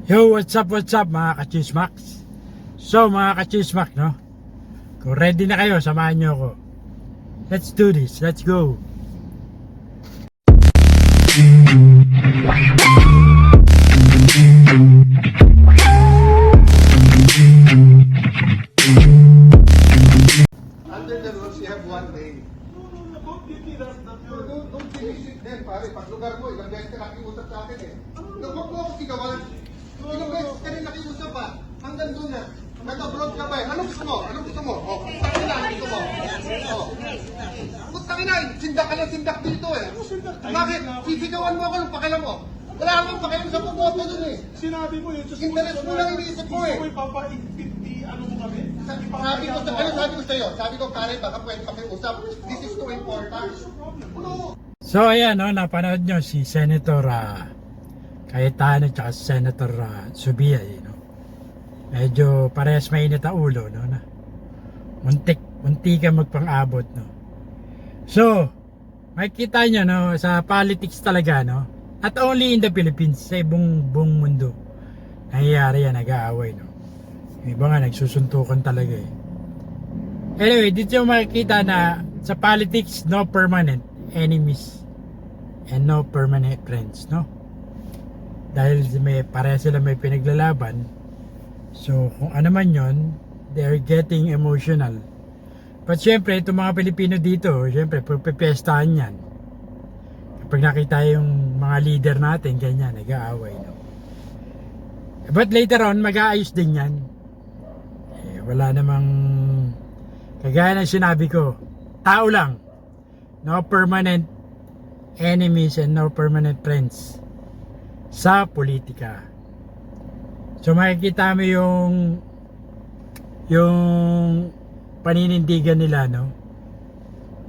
Yo, what's up mga ka-chismax? So mga ka-chismax, no? Kung ready na kayo, samahan nyo ako. Let's do this, let's go. Under the rules, you have one day. Don't finish it then, pare. Pag lugar mo, ilang beses ka nakiusap sa akin eh. Huwag mo ako sigawan. Ilang beses ka rin nakiusap pa. Hanggang doon na. Nag-abroad ka ba eh. Anong gusto mo? Anong gusto mo? Oh, sakin na, gusto mo. Oh. Sakin na, sindak ka na sindak dito eh. Bakit? Sisigawan mo ako ng pakialam mo. Wala akong pakialam sa pumoto dun eh. Sinabi mo yun, Interest mo lang iniisip mo eh. Gusto mo ipapaigpit di ano mo kami? Sabi ko sa'yo, sabi ko, Karen, baka pwede pakiusap. This is too important. No. So ayan, no, napanood nyo si Senator Cayetano at si Senator Zubia, no? Medyo parehas mainit ang ulo, no? Na munti ka magpang-abot, no? So, makikita nyo, no, sa politics talaga, no? Not only in the Philippines, sa buong mundo, nangyayari yan, nag-aaway, no? Yung iba nga, nagsusuntukan talaga, eh. Anyway, dito yung makikita na sa politics, no permanent enemies and no permanent friends, no? Dahil pareha sila may pinaglalaban. So, kung ano man yun, they're getting emotional. But syempre, itong mga Pilipino dito, syempre, pagpipestahan yan. Kapag nakita yung mga leader natin, ganyan, nag-aaway, no? But later on, mag-aayos din yan. Eh, wala namang, kagaya ng sinabi ko, tao lang. No permanent enemies and no permanent friends sa politika. So makikita mo yung paninindigan nila, no?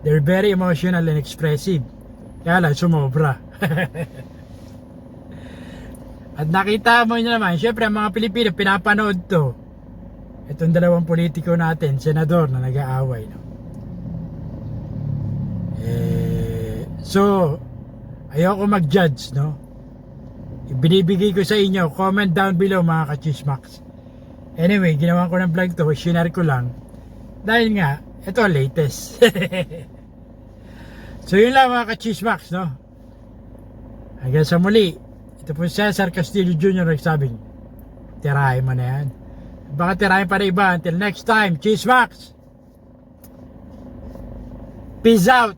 They're very emotional and expressive. Kaya lang, sumobra. At nakita mo nyo naman, syempre ang mga Pilipino, pinapanood to. Itong dalawang politiko natin, senador na nag-aaway, no? So, ayoko mag-judge, no? Ibinibigay ko sa inyo, comment down below mga ka-chismax. Anyway, ginawa ko ng vlog to, shinare ko lang. Dahil nga, ito latest. So yun lang mga ka-chismax, no? Hanggang sa muli, ito po Cesar Castillo Jr. nagsabing, tirahin mo na yan. Baka tirahin pa na iba. Until next time, chismax! Peace out!